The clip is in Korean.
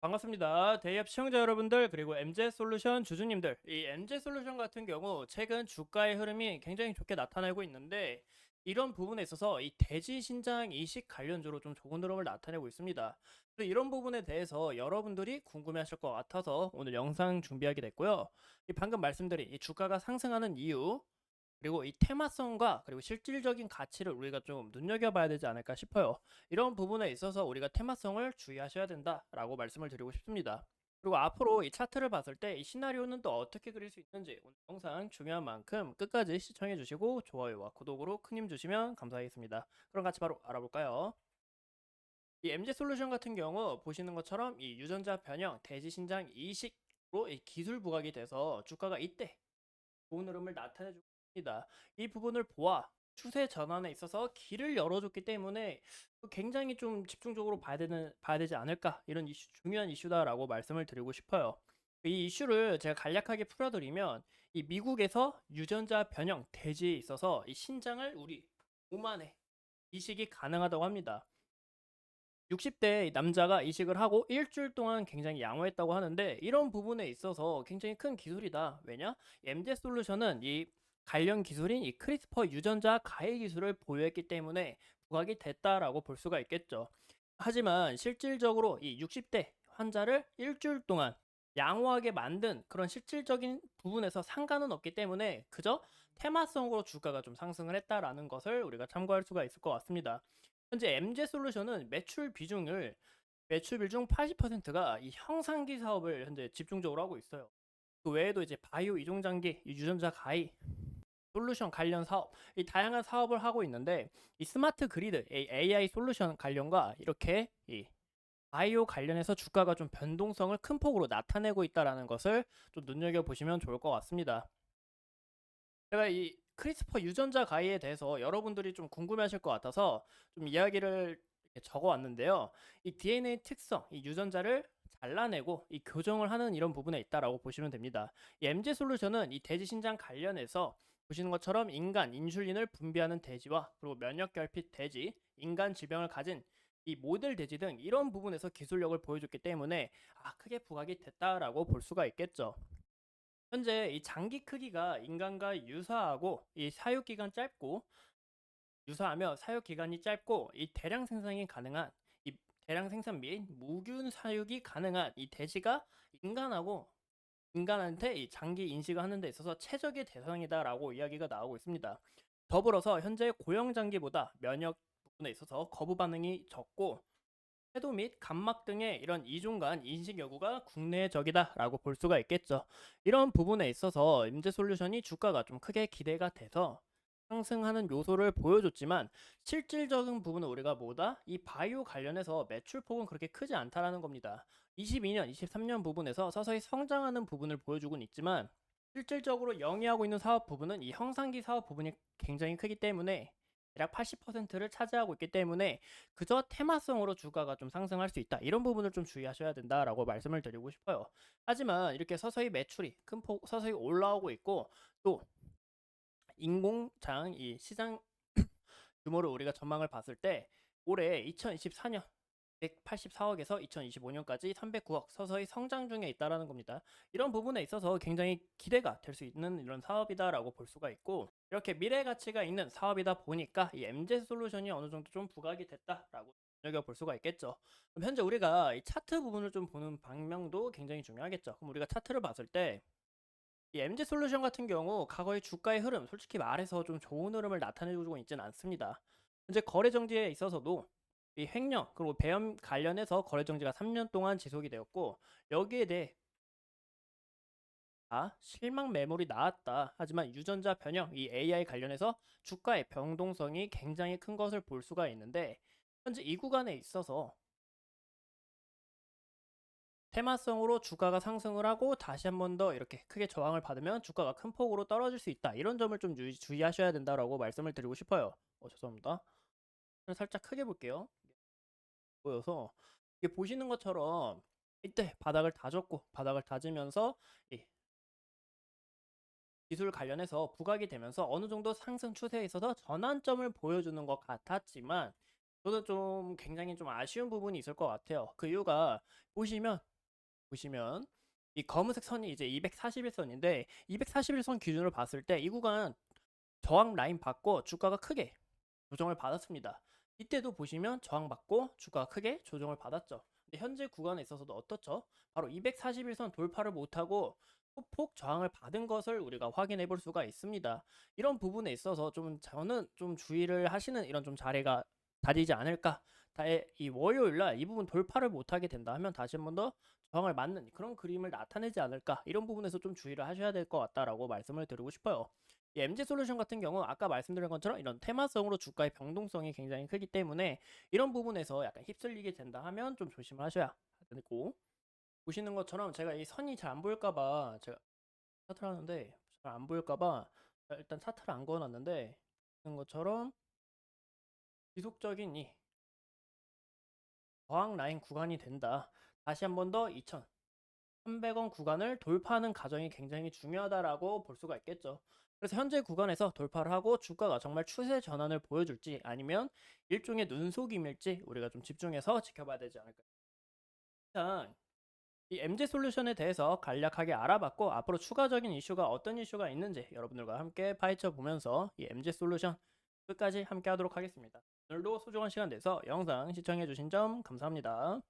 반갑습니다. 대기업 시청자 여러분들 그리고 MZ솔루션 주주님들. 이 MZ솔루션 같은 경우 최근 주가의 흐름이 굉장히 좋게 나타내고 있는데 이런 부분에 있어서 이 대지 신장 이식 관련주로 좀 좋은 흐름을 나타내고 있습니다. 그래서 이런 부분에 대해서 여러분들이 궁금해하실 것 같아서 오늘 영상 준비하게 됐고요. 이 방금 말씀드린 이 주가가 상승하는 이유 그리고 이 테마성과 그리고 실질적인 가치를 우리가 좀 눈여겨봐야 되지 않을까 싶어요. 이런 부분에 있어서 우리가 테마성을 주의하셔야 된다라고 말씀을 드리고 싶습니다. 그리고 앞으로 이 차트를 봤을 때 이 시나리오는 또 어떻게 그릴 수 있는지 오늘 영상 중요한 만큼 끝까지 시청해 주시고 좋아요와 구독으로 큰 힘 주시면 감사하겠습니다. 그럼 같이 바로 알아볼까요? 이 MZ솔루션 같은 경우 보시는 것처럼 이 유전자 변형, 대지 신장 이식으로 이 기술 부각이 돼서 주가가 이때 좋은 흐름을 나타내주고 있습니다. 이 부분을 보아 추세 전환에 있어서 길을 열어줬기 때문에 굉장히 좀 집중적으로 봐야 되지 않을까 이런 이슈 중요한 이슈다라고 말씀을 드리고 싶어요. 이 이슈를 제가 간략하게 풀어드리면 이 미국에서 유전자 변형 대지에 있어서 이 신장을 우리 몸 안에 이식이 가능하다고 합니다. 60대 남자가 이식을 하고 일주일 동안 굉장히 양호했다고 하는데 이런 부분에 있어서 굉장히 큰 기술이다. 왜냐? MZ 솔루션은 이 관련 기술인 이 크리스퍼 유전자 가해 기술을 보유했기 때문에 부각이 됐다라고 볼 수가 있겠죠. 하지만 실질적으로 이 60대 환자를 일주일 동안 양호하게 만든 그런 실질적인 부분에서 상관은 없기 때문에 그저 테마성으로 주가가 좀 상승을 했다라는 것을 우리가 참고할 수가 있을 것 같습니다. 현재 MZ 솔루션은 매출 비중 80%가 이 형상기 사업을 현재 집중적으로 하고 있어요. 그 외에도 이제 바이오 이종 장기, 이 유전자 가위, 솔루션 관련 사업, 이 다양한 사업을 하고 있는데 이 스마트 그리드, 이 AI 솔루션 관련과 이렇게 이 바이오 관련해서 주가가 좀 변동성을 큰 폭으로 나타내고 있다라는 것을 좀 눈여겨 보시면 좋을 것 같습니다. 제가 이 크리스퍼 유전자 가위에 대해서 여러분들이 좀 궁금해하실 것 같아서 좀 이야기를 이렇게 적어 왔는데요. 이 DNA 특성, 이 유전자를 잘라내고 이 교정을 하는 이런 부분에 있다라고 보시면 됩니다. 이 MZ 솔루션은 이 대지 신장 관련해서 보시는 것처럼 인간 인슐린을 분비하는 돼지와 그리고 면역 결핍 돼지, 인간 질병을 가진 이 모델 돼지 등 이런 부분에서 기술력을 보여줬기 때문에 크게 부각이 됐다라고 볼 수가 있겠죠. 현재 이 장기 크기가 인간과 유사하고 이 사육 기간 짧고 유사하며 사육 기간이 짧고 이 대량 생산이 가능한 이 대량 생산 및 무균 사육이 가능한 이 돼지가 인간하고 인간한테 이 장기 인식을 하는 데 있어서 최적의 대상이다라고 이야기가 나오고 있습니다. 더불어서 현재 고형 장기보다 면역 부분에 있어서 거부 반응이 적고 태도 및 감막 등의 이런 이중간 인식 여부가 국내적이다라고 볼 수가 있겠죠. 이런 부분에 있어서 임제솔루션이 주가가 좀 크게 기대가 돼서 상승하는 요소를 보여줬지만 실질적인 부분은 우리가 뭐다? 이 바이오 관련해서 매출폭은 그렇게 크지 않다라는 겁니다. 22년, 23년 부분에서 서서히 성장하는 부분을 보여주곤 있지만 실질적으로 영위하고 있는 사업 부분은 이 형상기 사업 부분이 굉장히 크기 때문에 대략 80%를 차지하고 있기 때문에 그저 테마성으로 주가가 좀 상승할 수 있다. 이런 부분을좀 주의하셔야 된다라고 말씀을 드리고 싶어요. 하지만 이렇게 서서히 매출이 큰 폭 서서히 올라오고 있고 또 인공장 이 시장 규모를 우리가 전망을 봤을 때 올해 2024년 184억에서 2025년까지 309억 서서히 성장 중에 있다라는 겁니다. 이런 부분에 있어서 굉장히 기대가 될 수 있는 이런 사업이다라고 볼 수가 있고 이렇게 미래 가치가 있는 사업이다 보니까 이 MZ 솔루션이 어느 정도 좀 부각이 됐다라고 눈여겨 볼 수가 있겠죠. 그럼 현재 우리가 이 차트 부분을 좀 보는 방향도 굉장히 중요하겠죠. 그럼 우리가 차트를 봤을 때 이 MZ 솔루션 같은 경우 과거의 주가의 흐름 솔직히 말해서 좀 좋은 흐름을 나타내주고 있지는 않습니다. 현재 거래 정지에 있어서도 이 횡령 그리고 배임 관련해서 거래 정지가 3년 동안 지속이 되었고 여기에 대해 실망 매물이 나왔다. 하지만 유전자 변형 이 AI 관련해서 주가의 변동성이 굉장히 큰 것을 볼 수가 있는데 현재 이 구간에 있어서 테마성으로 주가가 상승을 하고 다시 한 번 더 이렇게 크게 저항을 받으면 주가가 큰 폭으로 떨어질 수 있다. 이런 점을 좀 주의하셔야 된다라고 말씀을 드리고 싶어요. 죄송합니다. 살짝 크게 볼게요. 보여서 이게 보시는 것처럼 이때 바닥을 다졌고 바닥을 다지면서 이 기술 관련해서 부각이 되면서 어느 정도 상승 추세에 있어서 전환점을 보여주는 것 같았지만 저는 좀 굉장히 좀 아쉬운 부분이 있을 것 같아요. 그 이유가 보시면 보시면 이 검은색 선이 이제 241선인데 241선 기준으로 봤을 때 이 구간 저항 라인 받고 주가가 크게 조정을 받았습니다. 이때도 보시면 저항받고 주가가 크게 조정을 받았죠. 근데 현재 구간에 있어서도 어떻죠? 바로 241선 돌파를 못하고 소폭 저항을 받은 것을 우리가 확인해 볼 수가 있습니다. 이런 부분에 있어서 좀 저는 좀 주의를 하시는 이런 좀 자리가 다지지 않을까. 이 월요일 날 이 부분 돌파를 못하게 된다 하면 다시 한 번 더 저항을 맞는 그런 그림을 나타내지 않을까. 이런 부분에서 좀 주의를 하셔야 될 것 같다라고 말씀을 드리고 싶어요. 이 MG솔루션 같은 경우 아까 말씀드린 것처럼 이런 테마성으로 주가의 변동성이 굉장히 크기 때문에 이런 부분에서 약간 휩쓸리게 된다 하면 좀 조심을 하셔야 되고, 보시는 것처럼 제가 이 선이 잘 안 보일까봐 제가 차트를 하는데 잘 안 보일까봐 일단 차트를 안 그어놨는데, 보시는 것처럼 지속적인 이 저항 라인 구간이 된다. 다시 한 번 더 2,300원 구간을 돌파하는 과정이 굉장히 중요하다라고 볼 수가 있겠죠. 그래서 현재 구간에서 돌파를 하고 주가가 정말 추세 전환을 보여줄지 아니면 일종의 눈속임일지 우리가 좀 집중해서 지켜봐야 되지 않을까. 일단 이 MG솔루션에 대해서 간략하게 알아봤고, 앞으로 추가적인 이슈가 어떤 이슈가 있는지 여러분들과 함께 파헤쳐 보면서 이 MG솔루션 끝까지 함께 하도록 하겠습니다. 오늘도 소중한 시간 내서 영상 시청해 주신 점 감사합니다.